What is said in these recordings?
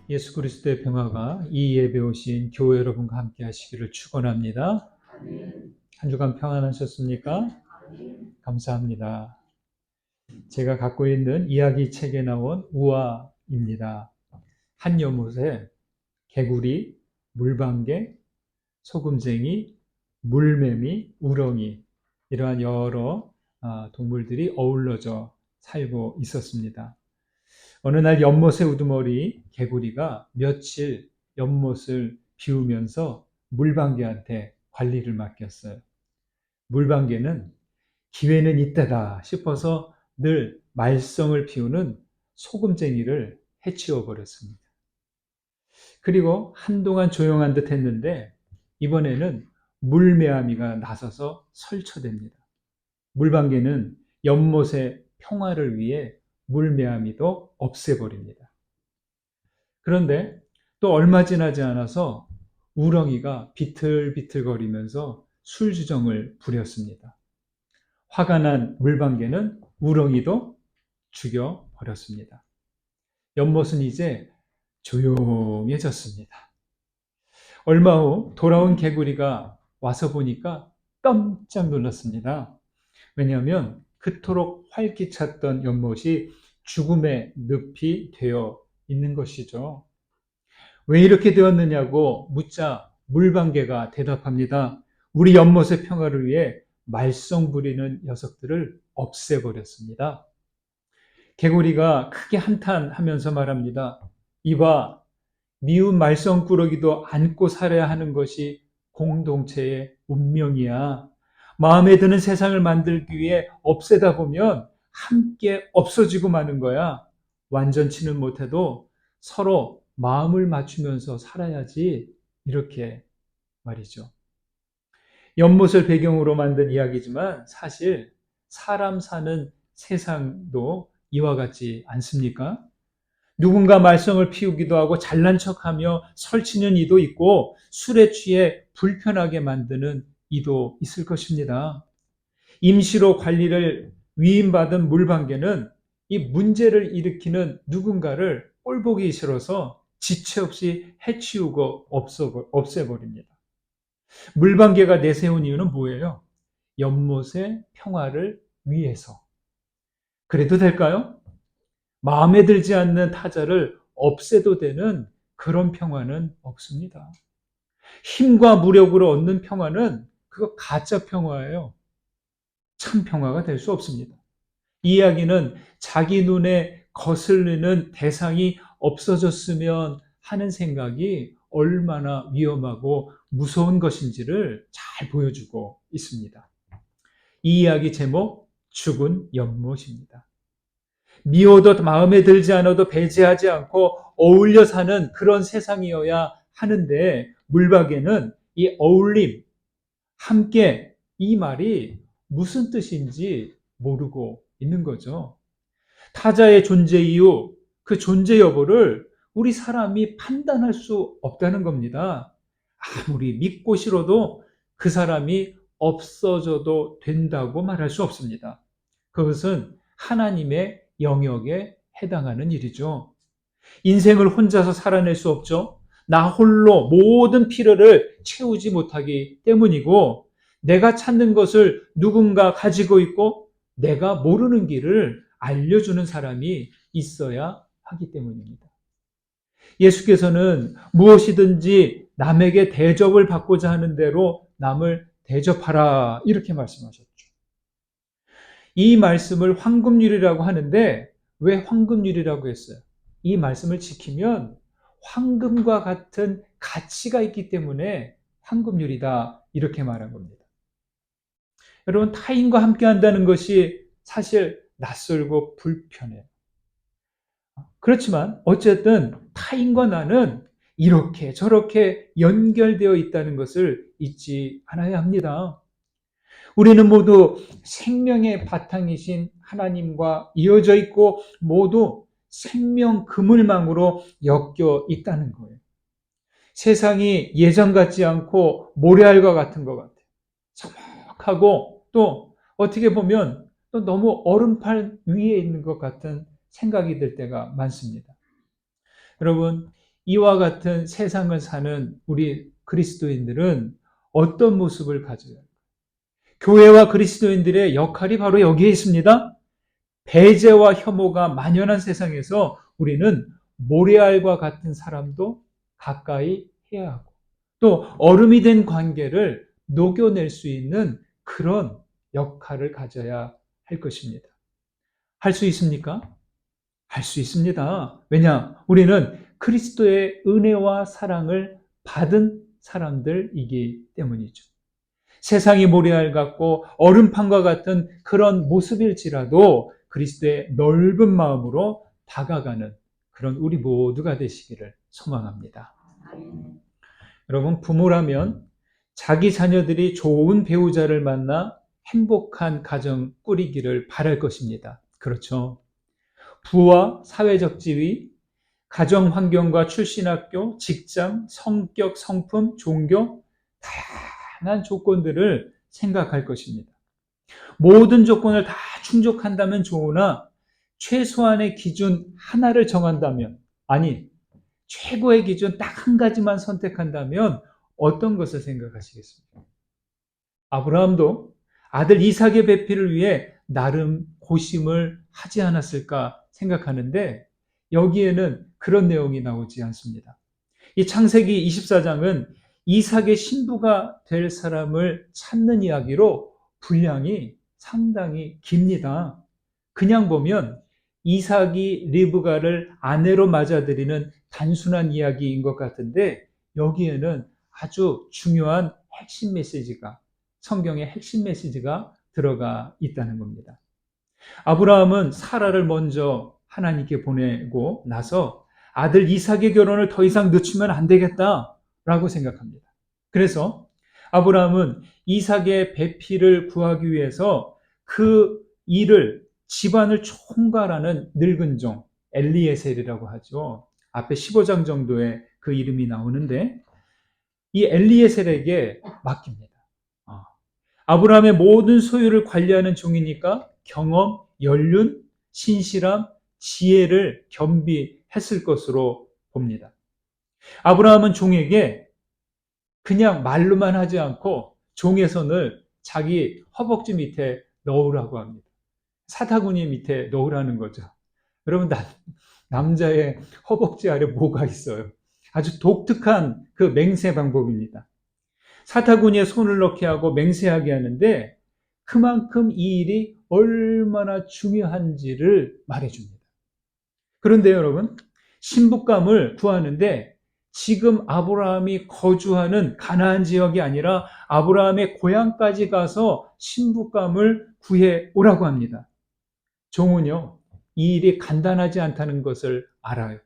예수 그리스도의 평화가 이 예배 오신 교회 여러분과 함께 하시기를 축원합니다. 한 주간 평안하셨습니까? 감사합니다. 제가 갖고 있는 이야기 책에 나온 우화입니다. 한 연못에 개구리, 물방개, 소금쟁이, 물매미, 우렁이 이러한 여러 동물들이 어우러져 살고 있었습니다. 어느 날 연못의 우두머리 개구리가 며칠 연못을 비우면서 물방개한테 관리를 맡겼어요. 물방개는 기회는 이때다 싶어서 늘 말썽을 피우는 소금쟁이를 해치워 버렸습니다. 그리고 한동안 조용한 듯 했는데 이번에는 물매아미가 나서서 설쳐댑니다. 물방개는 연못의 평화를 위해 물매아미도 없애버립니다. 그런데 또 얼마 지나지 않아서 우렁이가 비틀비틀거리면서 술주정을 부렸습니다. 화가 난 물방개는 우렁이도 죽여버렸습니다. 연못은 이제 조용해졌습니다. 얼마 후 돌아온 개구리가 와서 보니까 깜짝 놀랐습니다. 왜냐하면 그토록 활기찼던 연못이 죽음의 늪이 되어 있는 것이죠. 왜 이렇게 되었느냐고 묻자 물방개가 대답합니다. 우리 연못의 평화를 위해 말썽 부리는 녀석들을 없애버렸습니다. 개구리가 크게 한탄하면서 말합니다. 이봐, 미운 말썽꾸러기도 안고 살아야 하는 것이 공동체의 운명이야. 마음에 드는 세상을 만들기 위해 없애다 보면 함께 없어지고 마는 거야. 완전치는 못해도 서로 마음을 맞추면서 살아야지. 이렇게 말이죠. 연못을 배경으로 만든 이야기지만 사실 사람 사는 세상도 이와 같지 않습니까? 누군가 말썽을 피우기도 하고 잘난 척하며 설치는 이도 있고 술에 취해 불편하게 만드는 이도 있을 것입니다. 임시로 관리를 위임받은 물방개는 이 문제를 일으키는 누군가를 꼴보기 싫어서 지체 없이 해치우고 없애버립니다. 물방개가 내세운 이유는 뭐예요? 연못의 평화를 위해서. 그래도 될까요? 마음에 들지 않는 타자를 없애도 되는 그런 평화는 없습니다. 힘과 무력으로 얻는 평화는 그거 가짜 평화예요. 참 평화가 될 수 없습니다. 이 이야기는 자기 눈에 거슬리는 대상이 없어졌으면 하는 생각이 얼마나 위험하고 무서운 것인지를 잘 보여주고 있습니다. 이 이야기 제목, 죽은 연못입니다. 미워도 마음에 들지 않아도 배제하지 않고 어울려 사는 그런 세상이어야 하는데 물박에는 이 어울림, 함께 이 말이 무슨 뜻인지 모르고 있는 거죠. 타자의 존재 이유, 그 존재 여부를 우리 사람이 판단할 수 없다는 겁니다. 아무리 믿고 싫어도 그 사람이 없어져도 된다고 말할 수 없습니다. 그것은 하나님의 영역에 해당하는 일이죠. 인생을 혼자서 살아낼 수 없죠. 나 홀로 모든 필요를 채우지 못하기 때문이고 내가 찾는 것을 누군가 가지고 있고 내가 모르는 길을 알려주는 사람이 있어야 하기 때문입니다. 예수께서는 무엇이든지 남에게 대접을 받고자 하는 대로 남을 대접하라 이렇게 말씀하셨죠. 이 말씀을 황금률이라고 하는데 왜 황금률이라고 했어요? 이 말씀을 지키면 황금과 같은 가치가 있기 때문에 황금률이다 이렇게 말한 겁니다. 여러분 타인과 함께 한다는 것이 사실 낯설고 불편해요. 그렇지만 어쨌든 타인과 나는 이렇게 저렇게 연결되어 있다는 것을 잊지 않아야 합니다. 우리는 모두 생명의 바탕이신 하나님과 이어져 있고 모두 생명 그물망으로 엮여 있다는 거예요. 세상이 예전 같지 않고 모래알과 같은 것 같아요. 서먹하고 또 어떻게 보면 또 너무 얼음판 위에 있는 것 같은 생각이 들 때가 많습니다. 여러분, 이와 같은 세상을 사는 우리 그리스도인들은 어떤 모습을 가져야 할까요? 교회와 그리스도인들의 역할이 바로 여기에 있습니다. 배제와 혐오가 만연한 세상에서 우리는 모래알과 같은 사람도 가까이 해야 하고, 또 얼음이 된 관계를 녹여낼 수 있는 그런 역할을 가져야 할 것입니다. 할 수 있습니까? 할 수 있습니다. 왜냐? 우리는 그리스도의 은혜와 사랑을 받은 사람들이기 때문이죠. 세상이 모래알 같고 얼음판과 같은 그런 모습일지라도 그리스도의 넓은 마음으로 다가가는 그런 우리 모두가 되시기를 소망합니다. 여러분, 부모라면 자기 자녀들이 좋은 배우자를 만나 행복한 가정 꾸리기를 바랄 것입니다. 그렇죠. 부와 사회적 지위, 가정 환경과 출신 학교, 직장, 성격, 성품, 종교, 다양한 조건들을 생각할 것입니다. 모든 조건을 다 충족한다면 좋으나 최소한의 기준 하나를 정한다면, 아니, 최고의 기준 딱 한 가지만 선택한다면 어떤 것을 생각하시겠습니까? 아브라함도 아들 이삭의 배필을 위해 나름 고심을 하지 않았을까 생각하는데 여기에는 그런 내용이 나오지 않습니다. 이 창세기 24장은 이삭의 신부가 될 사람을 찾는 이야기로 분량이 상당히 깁니다. 그냥 보면 이삭이 리브가를 아내로 맞아들이는 단순한 이야기인 것 같은데 여기에는 아주 중요한 핵심 메시지가, 성경의 핵심 메시지가 들어가 있다는 겁니다. 아브라함은 사라를 먼저 하나님께 보내고 나서 아들 이삭의 결혼을 더 이상 늦추면 안 되겠다라고 생각합니다. 그래서 아브라함은 이삭의 배필을 구하기 위해서 그 일을 집안을 총괄하는 늙은 종 엘리에셀이라고 하죠. 앞에 15장 정도의 그 이름이 나오는데 이 엘리에셀에게 맡깁니다. 아브라함의 모든 소유를 관리하는 종이니까 경험, 연륜, 신실함, 지혜를 겸비했을 것으로 봅니다. 아브라함은 종에게 그냥 말로만 하지 않고 종의 손을 자기 허벅지 밑에 넣으라고 합니다. 사타구니 밑에 넣으라는 거죠. 여러분, 남자의 허벅지 아래 뭐가 있어요? 아주 독특한 그 맹세 방법입니다. 사타구니에 손을 넣게 하고 맹세하게 하는데 그만큼 이 일이 얼마나 중요한지를 말해줍니다. 그런데 여러분, 신부감을 구하는데 지금 아브라함이 거주하는 가나안 지역이 아니라 아브라함의 고향까지 가서 신부감을 구해 오라고 합니다. 종은요, 이 일이 간단하지 않다는 것을 알아요.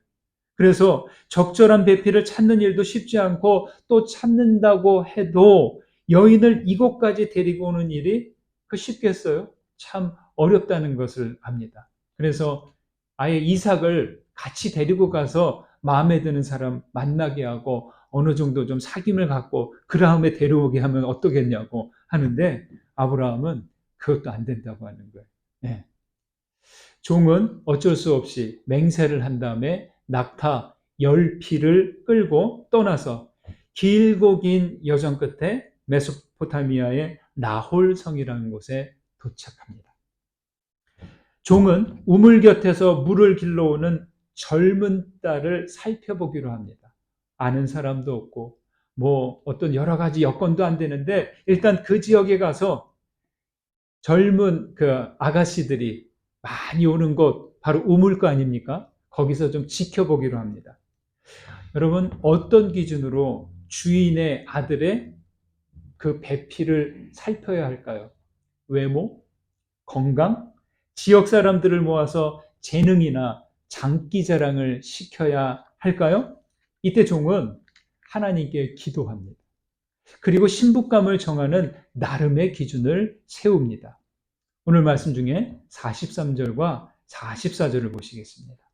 그래서 적절한 배필을 찾는 일도 쉽지 않고 또 찾는다고 해도 여인을 이곳까지 데리고 오는 일이 쉽겠어요? 참 어렵다는 것을 압니다. 그래서 아예 이삭을 같이 데리고 가서 마음에 드는 사람 만나게 하고 어느 정도 좀 사귐을 갖고 그 다음에 데려오게 하면 어떠겠냐고 하는데 아브라함은 그것도 안 된다고 하는 거예요. 네. 종은 어쩔 수 없이 맹세를 한 다음에 낙타 10피를 끌고 떠나서 길고 긴 여정 끝에 메소포타미아의 나홀성이라는 곳에 도착합니다. 종은 우물 곁에서 물을 길러오는 젊은 딸을 살펴보기로 합니다. 아는 사람도 없고 뭐 어떤 여러 가지 여건도 안 되는데 일단 그 지역에 가서 젊은 그 아가씨들이 많이 오는 곳 바로 우물가 아닙니까? 거기서 좀 지켜보기로 합니다. 여러분, 어떤 기준으로 주인의 아들의 그 배필을 살펴야 할까요? 외모? 건강? 지역 사람들을 모아서 재능이나 장기 자랑을 시켜야 할까요? 이때 종은 하나님께 기도합니다. 그리고 신부감을 정하는 나름의 기준을 세웁니다. 오늘 말씀 중에 43절과 44절을 보시겠습니다.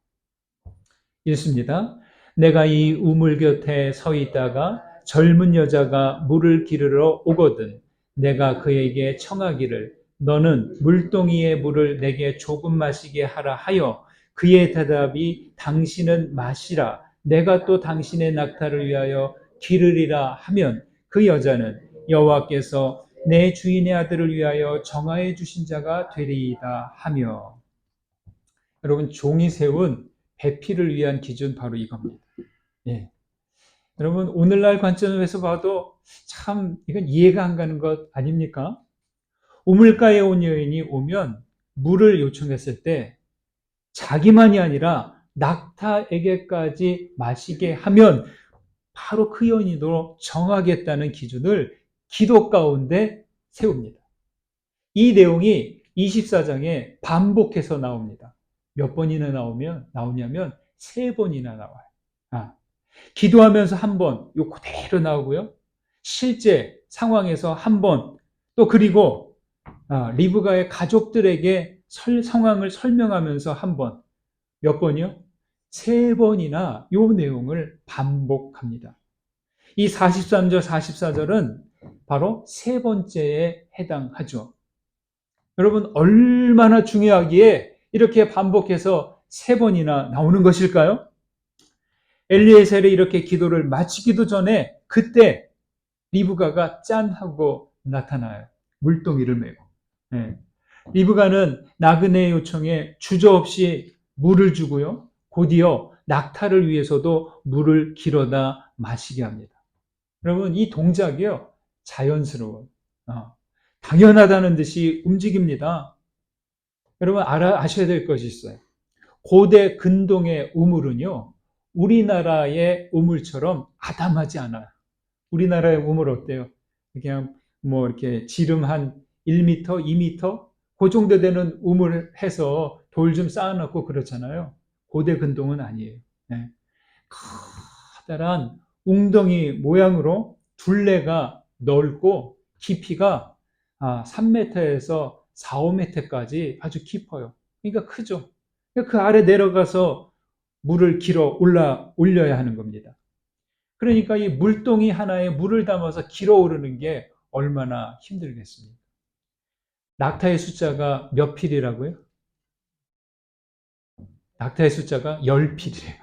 읽습니다. 내가 이 우물 곁에 서 있다가 젊은 여자가 물을 기르러 오거든 내가 그에게 청하기를 너는 물동이의 물을 내게 조금 마시게 하라 하여 그의 대답이 당신은 마시라 내가 또 당신의 낙타를 위하여 기르리라 하면 그 여자는 여호와께서 내 주인의 아들을 위하여 정하여 주신 자가 되리이다 하며. 여러분, 종이 세운 배필을 위한 기준 바로 이겁니다. 예. 여러분, 오늘날 관점에서 봐도 참 이건 이해가 안 가는 것 아닙니까? 우물가에 온 여인이 오면 물을 요청했을 때 자기만이 아니라 낙타에게까지 마시게 하면 바로 그 여인으로 정하겠다는 기준을 기도 가운데 세웁니다. 이 내용이 24장에 반복해서 나옵니다. 몇 번이나 나오냐면 3번이나 나와요. 기도하면서 한 번, 요 그대로 나오고요. 실제 상황에서 한 번, 또 그리고 리브가의 가족들에게 상황을 설명하면서 한 번, 몇 번이요? 3번이나 요 내용을 반복합니다. 이 43절, 44절은 바로 3번째에 해당하죠. 여러분, 얼마나 중요하기에 이렇게 반복해서 3번이나 나오는 것일까요? 엘리에셀이 이렇게 기도를 마치기도 전에 그때 리브가가 짠 하고 나타나요. 물동이를 메고. 네. 리브가는 나그네의 요청에 주저없이 물을 주고요. 곧이어 낙타를 위해서도 물을 길어다 마시게 합니다. 여러분, 이 동작이요, 자연스러워요. 당연하다는 듯이 움직입니다. 여러분, 아셔야 될 것이 있어요. 고대 근동의 우물은요, 우리나라의 우물처럼 아담하지 않아요. 우리나라의 우물 어때요? 그냥 뭐 이렇게 지름 한 1m, 2m? 그 정도 되는 우물 해서 돌 좀 쌓아놓고 그렇잖아요. 고대 근동은 아니에요. 네. 커다란 웅덩이 모양으로 둘레가 넓고 깊이가 3m에서 4, 5m까지 아주 깊어요. 그러니까 크죠. 그 아래 내려가서 물을 길어 올려야 하는 겁니다. 그러니까 이 물동이 하나에 물을 담아서 길어 오르는 게 얼마나 힘들겠습니까? 낙타의 숫자가 몇 필이라고요? 낙타의 숫자가 10필이래요.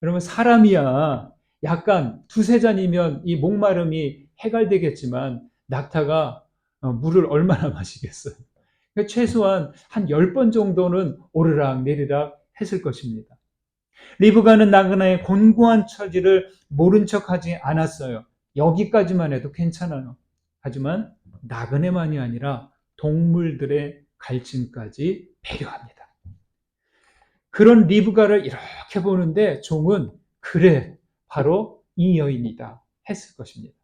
그러면 사람이야 약간 두세 잔이면 이 목마름이 해갈되겠지만 낙타가 물을 얼마나 마시겠어요? 그러니까 최소한 한 10번 정도는 오르락 내리락 했을 것입니다. 리브가는 나그네의 곤고한 처지를 모른 척하지 않았어요. 여기까지만 해도 괜찮아요. 하지만 나그네만이 아니라 동물들의 갈증까지 배려합니다. 그런 리브가를 이렇게 보는데 종은 그래, 바로 이 여인이다 했을 것입니다.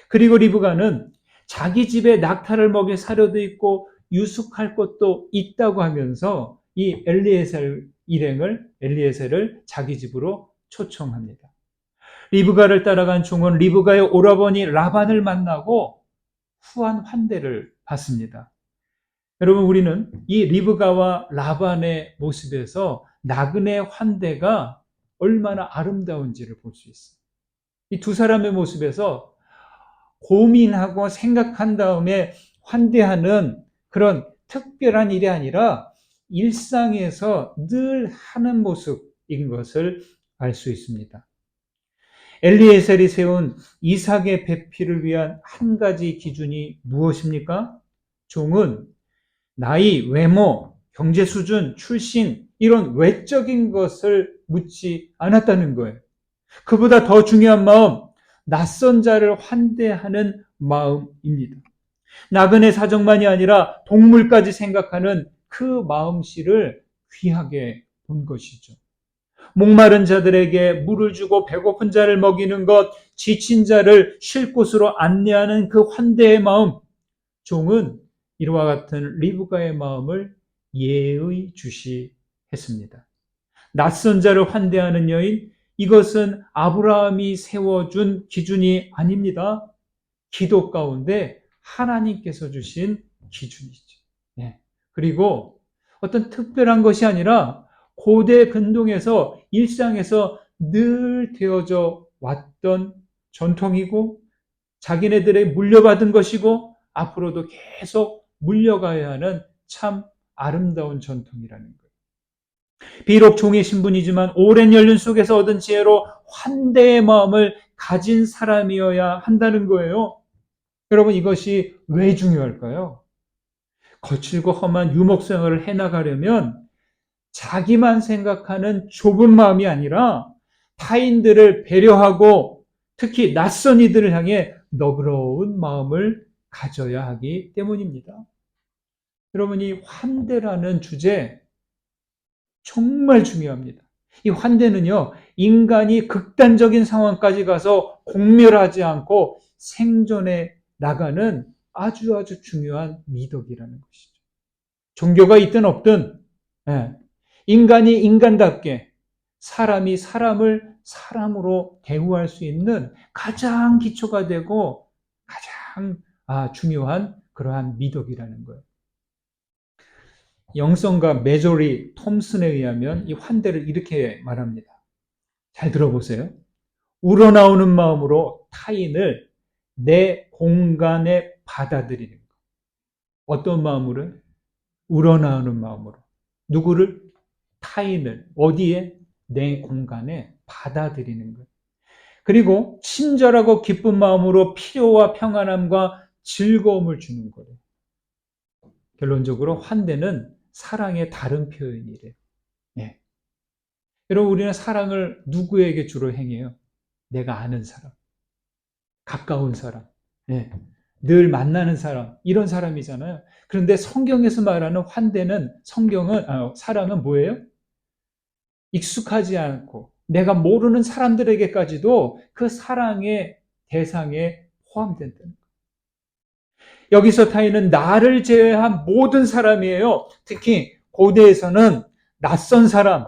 그리고 리브가는 자기 집에 낙타를 먹일 사료도 있고 유숙할 곳도 있다고 하면서 이 엘리에셀을 자기 집으로 초청합니다. 리브가를 따라간 종은 리브가의 오라버니 라반을 만나고 후한 환대를 받습니다. 여러분, 우리는 이 리브가와 라반의 모습에서 나그네 환대가 얼마나 아름다운지를 볼 수 있어요. 이 두 사람의 모습에서 고민하고 생각한 다음에 환대하는 그런 특별한 일이 아니라 일상에서 늘 하는 모습인 것을 알 수 있습니다. 엘리에셀이 세운 이삭의 배필을 위한 한 가지 기준이 무엇입니까? 종은 나이, 외모, 경제 수준, 출신 이런 외적인 것을 묻지 않았다는 거예요. 그보다 더 중요한 마음, 낯선 자를 환대하는 마음입니다. 나그네 사정만이 아니라 동물까지 생각하는 그 마음씨를 귀하게 본 것이죠. 목마른 자들에게 물을 주고 배고픈 자를 먹이는 것, 지친 자를 쉴 곳으로 안내하는 그 환대의 마음, 종은 이와 같은 리브가의 마음을 예의주시했습니다. 낯선 자를 환대하는 여인, 이것은 아브라함이 세워준 기준이 아닙니다. 기도 가운데 하나님께서 주신 기준이죠. 네. 그리고 어떤 특별한 것이 아니라 고대 근동에서 일상에서 늘 되어져 왔던 전통이고 자기네들의 물려받은 것이고 앞으로도 계속 물려가야 하는 참 아름다운 전통이라는 거예요. 비록 종의 신분이지만 오랜 연륜 속에서 얻은 지혜로 환대의 마음을 가진 사람이어야 한다는 거예요. 여러분, 이것이 왜 중요할까요? 거칠고 험한 유목 생활을 해나가려면 자기만 생각하는 좁은 마음이 아니라 타인들을 배려하고 특히 낯선 이들을 향해 너그러운 마음을 가져야 하기 때문입니다. 여러분, 이 환대라는 주제 정말 중요합니다. 이 환대는요, 인간이 극단적인 상황까지 가서 공멸하지 않고 생존해 나가는 아주 중요한 미덕이라는 것이죠. 종교가 있든 없든, 예, 인간이 인간답게 사람이 사람을 사람으로 대우할 수 있는 가장 기초가 되고 가장 중요한 그러한 미덕이라는 거예요. 영성가 메조리 톰슨에 의하면 이 환대를 이렇게 말합니다. 잘 들어보세요. 우러나오는 마음으로 타인을 내 공간에 받아들이는 것. 어떤 마음으로? 우러나오는 마음으로. 누구를? 타인을. 어디에? 내 공간에 받아들이는 것. 그리고 친절하고 기쁜 마음으로 필요와 평안함과 즐거움을 주는 거예요. 결론적으로 환대는 사랑의 다른 표현이래요. 네. 여러분, 우리는 사랑을 누구에게 주로 행해요? 내가 아는 사람, 가까운 사람, 네. 늘 만나는 사람, 이런 사람이잖아요. 그런데 성경에서 말하는 환대는, 사랑은 뭐예요? 익숙하지 않고 내가 모르는 사람들에게까지도 그 사랑의 대상에 포함된다는 거예요. 여기서 타인은 나를 제외한 모든 사람이에요. 특히 고대에서는 낯선 사람,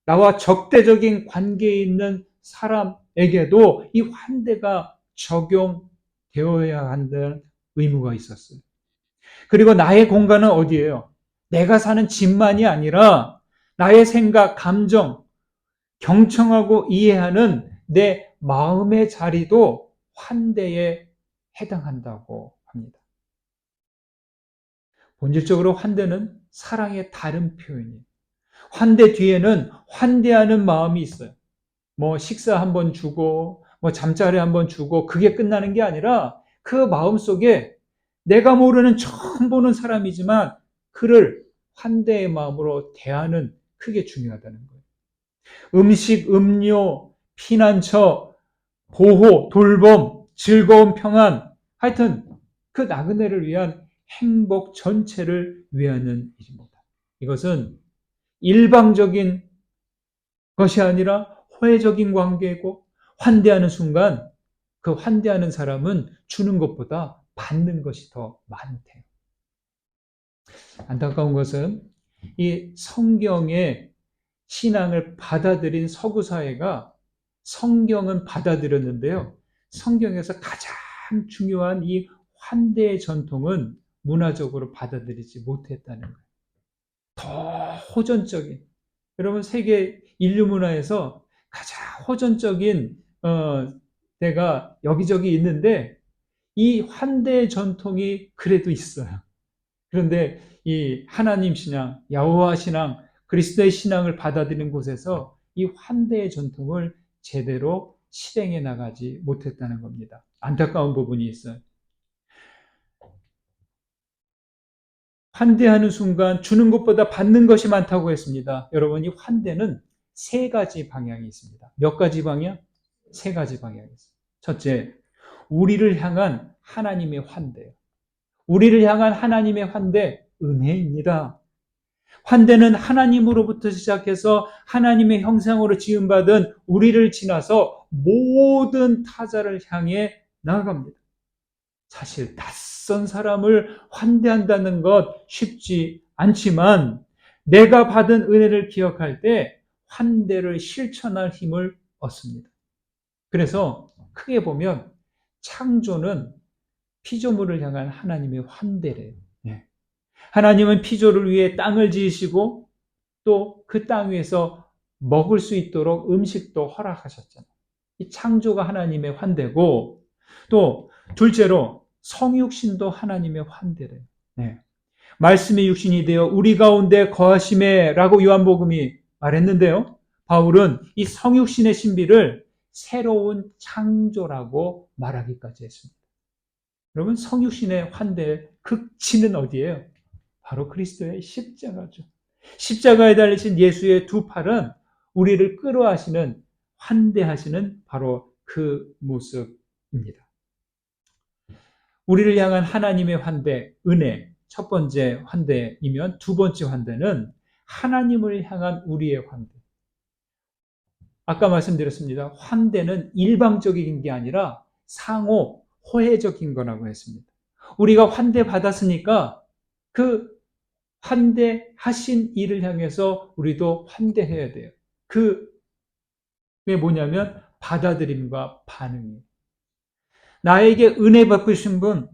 나와 적대적인 관계에 있는 사람에게도 이 환대가 적용되어야 한다는 의무가 있었어요. 그리고 나의 공간은 어디예요? 내가 사는 집만이 아니라 나의 생각, 감정, 경청하고 이해하는 내 마음의 자리도 환대에 해당한다고 합니다. 본질적으로 환대는 사랑의 다른 표현이에요. 환대 뒤에는 환대하는 마음이 있어요. 뭐 식사 한번 주고 뭐 잠자리 한번 주고 그게 끝나는 게 아니라 그 마음 속에 내가 모르는 처음 보는 사람이지만 그를 환대의 마음으로 대하는, 그게 중요하다는 거예요. 음식, 음료, 피난처, 보호, 돌봄, 즐거움, 평안, 하여튼 그 나그네를 위한 행복 전체를 위하는 일입니다. 이것은 일방적인 것이 아니라 호혜적인 관계고, 환대하는 순간 그 환대하는 사람은 주는 것보다 받는 것이 더 많대요. 안타까운 것은 이 성경의 신앙을 받아들인 서구 사회가 성경은 받아들였는데요. 성경에서 가장 중요한 이 환대의 전통은 문화적으로 받아들이지 못했다는 거예요. 더 호전적인, 여러분 세계 인류 문화에서 가장 호전적인 데가 여기저기 있는데 이 환대의 전통이 그래도 있어요. 그런데 이 하나님 신앙, 야호와 신앙, 그리스도의 신앙을 받아들이는 곳에서 이 환대의 전통을 제대로 실행해 나가지 못했다는 겁니다. 안타까운 부분이 있어요. 환대하는 순간 주는 것보다 받는 것이 많다고 했습니다. 여러분, 이 환대는 세 가지 방향이 있습니다. 몇 가지 방향? 세 가지 방향이 있습니다. 첫째, 우리를 향한 하나님의 환대예요. 우리를 향한 하나님의 환대, 은혜입니다. 환대는 하나님으로부터 시작해서 하나님의 형상으로 지음받은 우리를 지나서 모든 타자를 향해 나아갑니다. 사실 낯선 사람을 환대한다는 것 쉽지 않지만 내가 받은 은혜를 기억할 때 환대를 실천할 힘을 얻습니다. 그래서 크게 보면 창조는 피조물을 향한 하나님의 환대래요. 하나님은 피조를 위해 땅을 지으시고 또 그 땅 위에서 먹을 수 있도록 음식도 허락하셨잖아요. 이 창조가 하나님의 환대고, 또 둘째로 성육신도 하나님의 환대래요. 네. 말씀의 육신이 되어 우리 가운데 거하심에 라고 요한복음이 말했는데요. 바울은 이 성육신의 신비를 새로운 창조라고 말하기까지 했습니다. 여러분, 성육신의 환대의 극치는 어디예요? 바로 그리스도의 십자가죠. 십자가에 달리신 예수의 두 팔은 우리를 끌어하시는, 환대하시는 바로 그 모습입니다. 우리를 향한 하나님의 환대, 은혜, 첫 번째 환대이면 두 번째 환대는 하나님을 향한 우리의 환대. 아까 말씀드렸습니다. 환대는 일방적인 게 아니라 상호 호혜적인 거라고 했습니다. 우리가 환대받았으니까 그 환대하신 이를 향해서 우리도 환대해야 돼요. 그게 뭐냐면 받아들임과 반응이에요. 나에게 은혜 베푸신 분,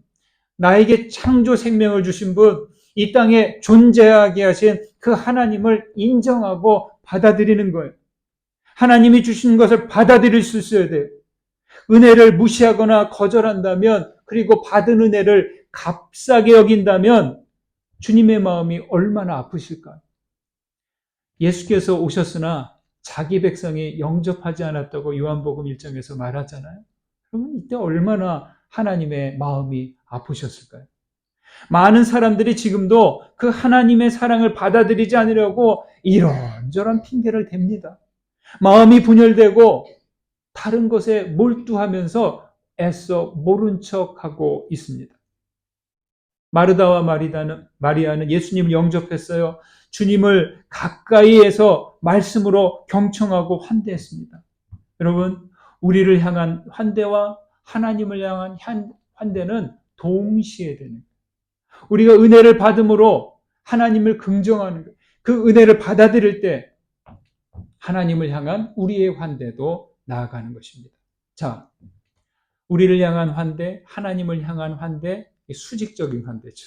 나에게 창조 생명을 주신 분, 이 땅에 존재하게 하신 그 하나님을 인정하고 받아들이는 거예요. 하나님이 주신 것을 받아들일 수 있어야 돼요. 은혜를 무시하거나 거절한다면, 그리고 받은 은혜를 값싸게 여긴다면 주님의 마음이 얼마나 아프실까요? 예수께서 오셨으나 자기 백성이 영접하지 않았다고 요한복음 1장에서 말하잖아요. 그러면 이때 얼마나 하나님의 마음이 아프셨을까요? 많은 사람들이 지금도 그 하나님의 사랑을 받아들이지 않으려고 이런저런 핑계를 댑니다. 마음이 분열되고 다른 것에 몰두하면서 애써 모른 척하고 있습니다. 마르다와 마리아는 예수님을 영접했어요. 주님을 가까이에서 말씀으로 경청하고 환대했습니다. 여러분, 우리를 향한 환대와 하나님을 향한 환대는 동시에 되는 거예요. 우리가 은혜를 받음으로 하나님을 긍정하는 거예요. 그 은혜를 받아들일 때 하나님을 향한 우리의 환대도 나아가는 것입니다. 자, 우리를 향한 환대, 하나님을 향한 환대, 수직적인 환대죠.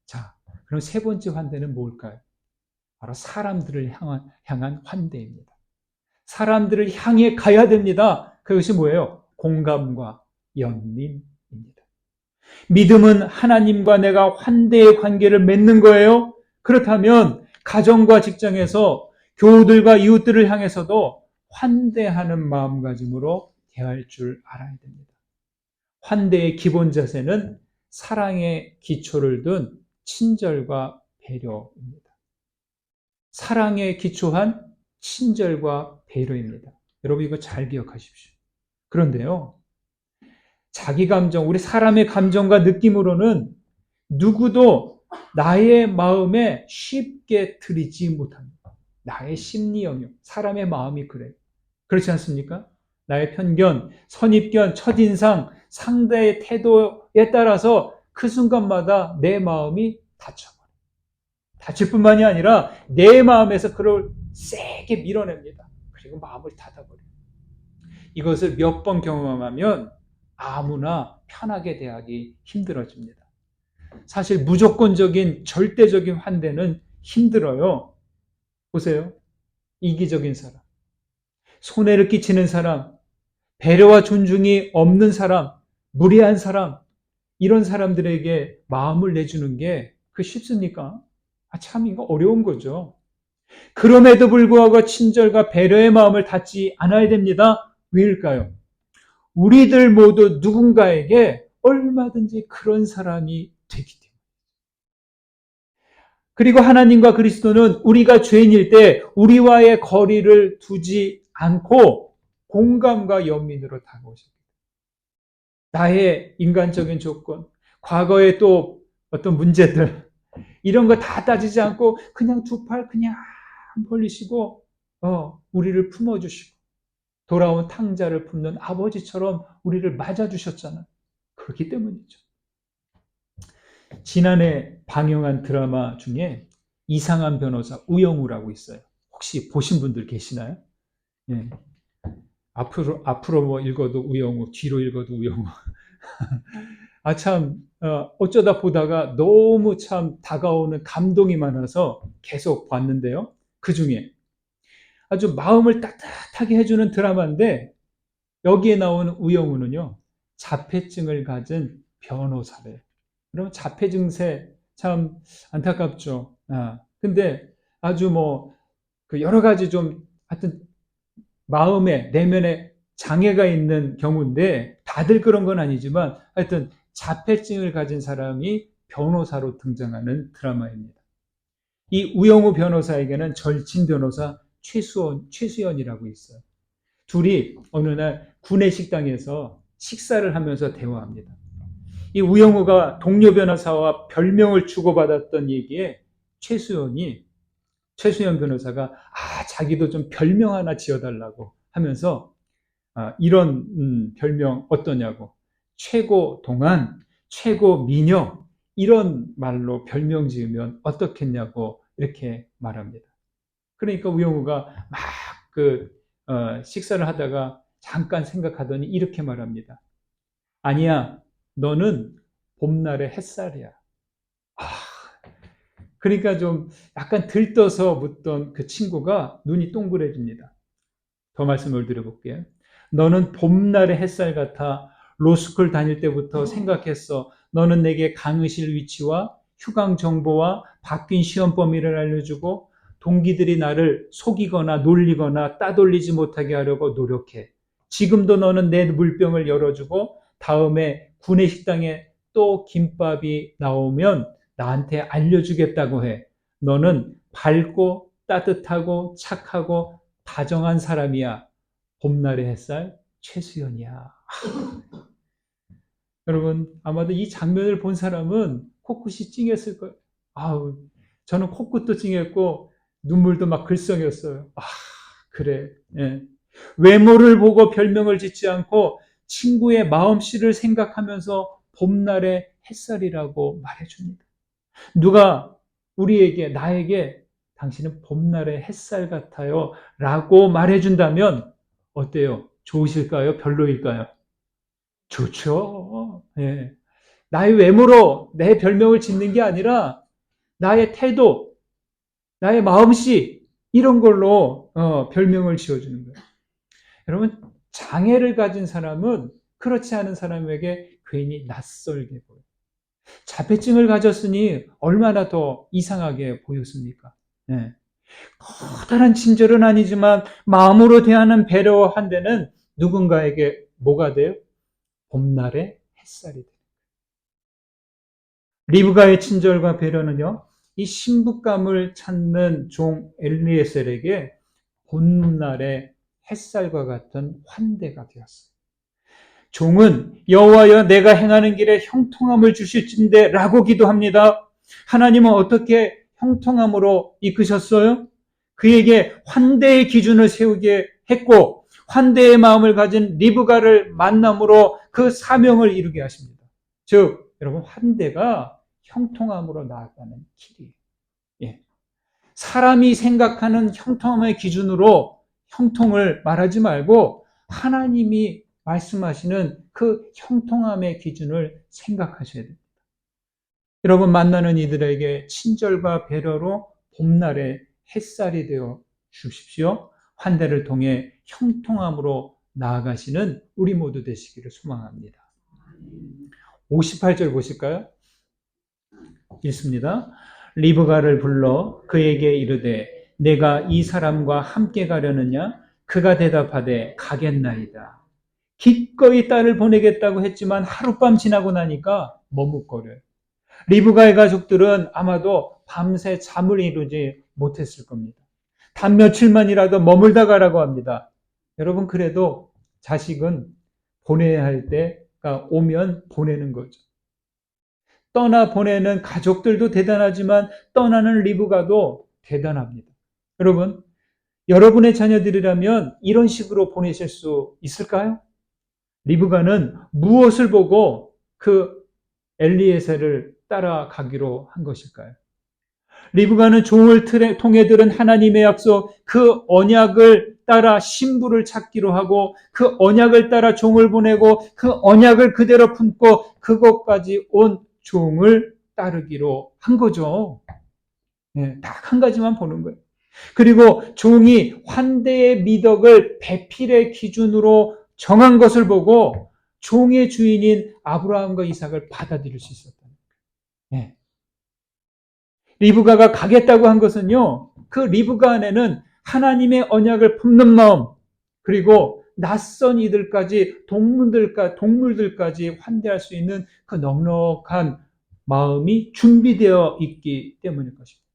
자, 그럼 세 번째 환대는 뭘까요? 바로 사람들을 향한 환대입니다. 사람들을 향해 가야 됩니다. 그것이 뭐예요? 공감과 연민입니다. 믿음은 하나님과 내가 환대의 관계를 맺는 거예요. 그렇다면 가정과 직장에서 교우들과 이웃들을 향해서도 환대하는 마음가짐으로 대할 줄 알아야 됩니다. 환대의 기본 자세는 사랑의 기초를 둔 친절과 배려입니다. 사랑에 기초한 친절과 배려입니다. 여러분 이거 잘 기억하십시오. 그런데요, 자기 감정, 우리 사람의 감정과 느낌으로는 누구도 나의 마음에 쉽게 들이지 못합니다. 나의 심리 영역, 사람의 마음이 그래요. 그렇지 않습니까? 나의 편견, 선입견, 첫인상, 상대의 태도에 따라서 그 순간마다 내 마음이 다쳐버려요. 다칠 뿐만이 아니라 내 마음에서 그걸 세게 밀어냅니다. 그리고 마음을 닫아버려요. 이것을 몇 번 경험하면 아무나 편하게 대하기 힘들어집니다. 사실 무조건적인 절대적인 환대는 힘들어요. 보세요. 이기적인 사람, 손해를 끼치는 사람, 배려와 존중이 없는 사람, 무례한 사람, 이런 사람들에게 마음을 내주는 게 그 쉽습니까? 참 이거 어려운 거죠. 그럼에도 불구하고 친절과 배려의 마음을 닫지 않아야 됩니다. 왜일까요? 우리들 모두 누군가에게 얼마든지 그런 사람이 되기 때문에. 그리고 하나님과 그리스도는 우리가 죄인일 때 우리와의 거리를 두지 않고 공감과 연민으로 다가오십니다. 나의 인간적인 조건, 과거의 또 어떤 문제들, 이런 거 다 따지지 않고 그냥 두 팔 그냥 벌리시고 우리를 품어주시고 돌아온 탕자를 품는 아버지처럼 우리를 맞아주셨잖아요. 그렇기 때문이죠. 지난해 방영한 드라마 중에 이상한 변호사 우영우라고 있어요. 혹시 보신 분들 계시나요? 예. 앞으로 뭐 읽어도 우영우, 뒤로 읽어도 우영우. 참, 어쩌다 보다가 너무 참 다가오는 감동이 많아서 계속 봤는데요. 그 중에 아주 마음을 따뜻하게 해주는 드라마인데 여기에 나오는 우영우는요, 자폐증을 가진 변호사래요. 그러면 자폐 증세, 참 안타깝죠. 근데 아주 그 여러 가지 좀 하여튼 마음에 내면에 장애가 있는 경우인데 다들 그런 건 아니지만 하여튼 자폐증을 가진 사람이 변호사로 등장하는 드라마입니다. 이 우영우 변호사에게는 절친 변호사 최수연이라고 있어요. 둘이 어느 날 구내 식당에서 식사를 하면서 대화합니다. 이 우영우가 동료 변호사와 별명을 주고받았던 얘기에 최수연 변호사가 자기도 좀 별명 하나 지어달라고 하면서 이런 별명 어떠냐고, 최고 동안, 최고 미녀, 이런 말로 별명 지으면 어떻겠냐고 이렇게 말합니다. 그러니까 우영우가 막 식사를 하다가 잠깐 생각하더니 이렇게 말합니다. 아니야, 너는 봄날의 햇살이야. 아, 그러니까 좀 약간 들떠서 묻던 그 친구가 눈이 동그래집니다. 더 말씀을 드려볼게요. 너는 봄날의 햇살 같아. 로스쿨 다닐 때부터 생각했어. 너는 내게 강의실 위치와 휴강 정보와 바뀐 시험 범위를 알려주고 동기들이 나를 속이거나 놀리거나 따돌리지 못하게 하려고 노력해. 지금도 너는 내 물병을 열어주고 다음에 구내 식당에 또 김밥이 나오면 나한테 알려주겠다고 해. 너는 밝고 따뜻하고 착하고 다정한 사람이야. 봄날의 햇살 최수연이야. 여러분 아마도 이 장면을 본 사람은 코끝이 찡했을 거예요. 아우, 저는 코끝도 찡했고 눈물도 막 글썽였어요. 그래. 예. 외모를 보고 별명을 짓지 않고 친구의 마음씨를 생각하면서 봄날의 햇살이라고 말해줍니다. 누가 나에게 당신은 봄날의 햇살 같아요 라고 말해준다면 어때요? 좋으실까요? 별로일까요? 좋죠. 예. 나의 외모로 내 별명을 짓는 게 아니라 나의 태도, 나의 마음씨, 이런 걸로 별명을 지어주는 거예요. 여러분, 장애를 가진 사람은 그렇지 않은 사람에게 괜히 낯설게 보여요. 자폐증을 가졌으니 얼마나 더 이상하게 보였습니까? 네. 커다란 친절은 아니지만 마음으로 대하는 배려와 한대는 누군가에게 뭐가 돼요? 봄날의 햇살이 돼요. 리브가의 친절과 배려는요, 이 신부감을 찾는 종 엘리에셀에게 봄날의 햇살과 같은 환대가 되었어요. 종은 여호와여 내가 행하는 길에 형통함을 주실진데 라고 기도합니다. 하나님은 어떻게 형통함으로 이끄셨어요? 그에게 환대의 기준을 세우게 했고 환대의 마음을 가진 리브가를 만남으로 그 사명을 이루게 하십니다. 즉 여러분 환대가 형통함으로 나아가는 길이에요. 예. 사람이 생각하는 형통함의 기준으로 형통을 말하지 말고 하나님이 말씀하시는 그 형통함의 기준을 생각하셔야 됩니다. 여러분 만나는 이들에게 친절과 배려로 봄날의 햇살이 되어 주십시오. 환대를 통해 형통함으로 나아가시는 우리 모두 되시기를 소망합니다. 58절 보실까요? 읽습니다. 리브가를 불러 그에게 이르되 내가 이 사람과 함께 가려느냐? 그가 대답하되 가겠나이다. 기꺼이 딸을 보내겠다고 했지만 하룻밤 지나고 나니까 머뭇거려요. 리브가의 가족들은 아마도 밤새 잠을 이루지 못했을 겁니다. 단 며칠만이라도 머물다 가라고 합니다. 여러분 그래도 자식은 보내야 할 때가 오면 보내는 거죠. 떠나 보내는 가족들도 대단하지만 떠나는 리브가도 대단합니다. 여러분, 여러분의 자녀들이라면 이런 식으로 보내실 수 있을까요? 리브가는 무엇을 보고 그 엘리에셀을 따라가기로 한 것일까요? 리브가는 종을 통해 들은 하나님의 약속, 그 언약을 따라 신부를 찾기로 하고 그 언약을 따라 종을 보내고 그 언약을 그대로 품고 그것까지 온 종을 따르기로 한 거죠. 네, 딱 한 가지만 보는 거예요. 그리고 종이 환대의 미덕을 배필의 기준으로 정한 것을 보고 종의 주인인 아브라함과 이삭을 받아들일 수 있었다. 네. 리브가가 가겠다고 한 것은요, 그 리브가 안에는 하나님의 언약을 품는 마음, 그리고 낯선 이들까지, 동물들까지 환대할 수 있는 그 넉넉한 마음이 준비되어 있기 때문일 것입니다.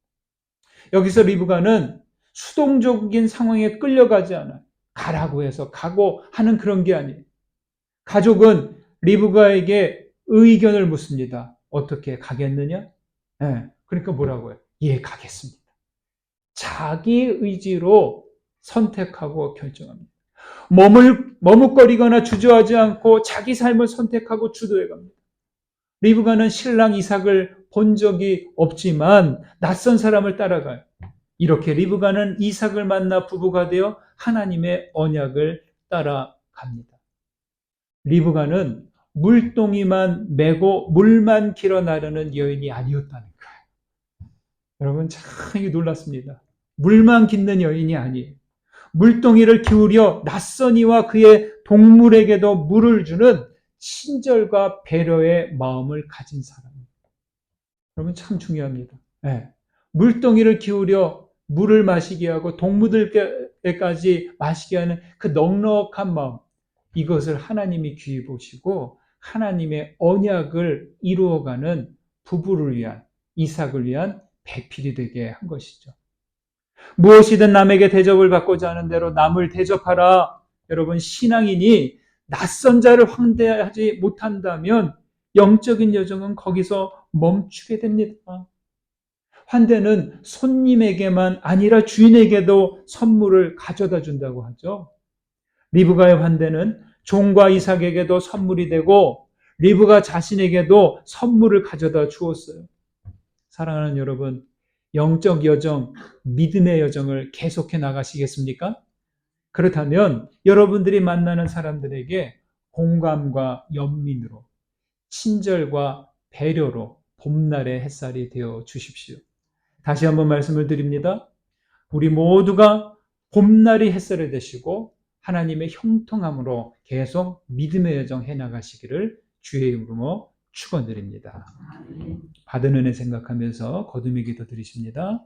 여기서 리브가는 수동적인 상황에 끌려가지 않아요. 가라고 해서 가고 하는 그런 게 아니에요. 가족은 리브가에게 의견을 묻습니다. 어떻게 가겠느냐? 네, 그러니까 뭐라고요? 예, 가겠습니다. 자기 의지로 선택하고 결정합니다. 머뭇거리거나 주저하지 않고 자기 삶을 선택하고 주도해 갑니다. 리브가는 신랑 이삭을 본 적이 없지만 낯선 사람을 따라가요. 이렇게 리브가는 이삭을 만나 부부가 되어 하나님의 언약을 따라갑니다. 리브가는 물동이만 메고 물만 길어 나르는 여인이 아니었다는 거예요. 여러분 참 놀랐습니다. 물만 깃는 여인이 아니에요. 물동이를 기울여 낯선 이와 그의 동물에게도 물을 주는 친절과 배려의 마음을 가진 사람입니다. 여러분 참 중요합니다. 네. 물동이를 기울여 물을 마시게 하고 동물들까지 마시게 하는 그 넉넉한 마음, 이것을 하나님이 귀히 보시고 하나님의 언약을 이루어가는 부부를 위한, 이삭을 위한 배필이 되게 한 것이죠. 무엇이든 남에게 대접을 받고자 하는 대로 남을 대접하라. 여러분, 신앙인이 낯선 자를 환대하지 못한다면 영적인 여정은 거기서 멈추게 됩니다. 환대는 손님에게만 아니라 주인에게도 선물을 가져다 준다고 하죠. 리브가의 환대는 종과 이삭에게도 선물이 되고 리브가 자신에게도 선물을 가져다 주었어요. 사랑하는 여러분, 영적 여정, 믿음의 여정을 계속해 나가시겠습니까? 그렇다면 여러분들이 만나는 사람들에게 공감과 연민으로, 친절과 배려로 봄날의 햇살이 되어 주십시오. 다시 한번 말씀을 드립니다. 우리 모두가 봄날이 햇살이 되시고 하나님의 형통함으로 계속 믿음의 여정 해나가시기를 주의 이름으로 축원드립니다. 받은 은혜 생각하면서 거듭의 기도 드리십니다.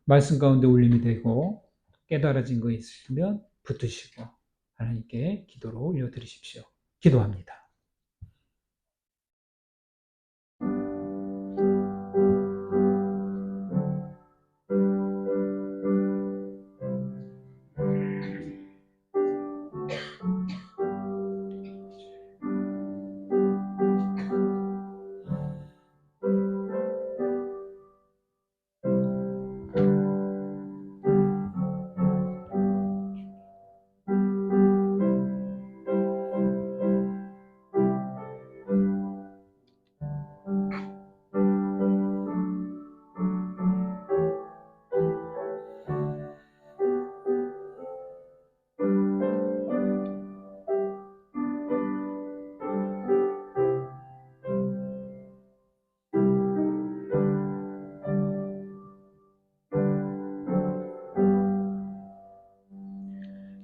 말씀 가운데 울림이 되고 깨달아진 거 있으시면 붙으시고 하나님께 기도로 올려드리십시오. 기도합니다.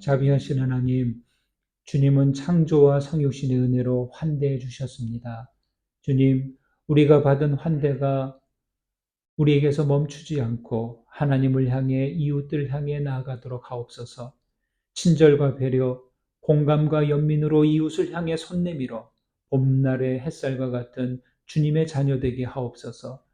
자비하신 하나님, 주님은 창조와 성육신의 은혜로 환대해 주셨습니다. 주님, 우리가 받은 환대가 우리에게서 멈추지 않고 하나님을 향해 이웃들 향해 나아가도록 하옵소서. 친절과 배려, 공감과 연민으로 이웃을 향해 손 내밀어 봄날의 햇살과 같은 주님의 자녀 되게 하옵소서.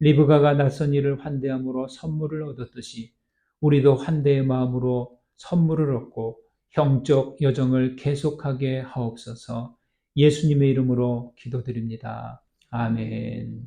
리브가가 낯선 이를 환대함으로 선물을 얻었듯이 우리도 환대의 마음으로 선물을 얻고 형적 여정을 계속하게 하옵소서. 예수님의 이름으로 기도드립니다. 아멘.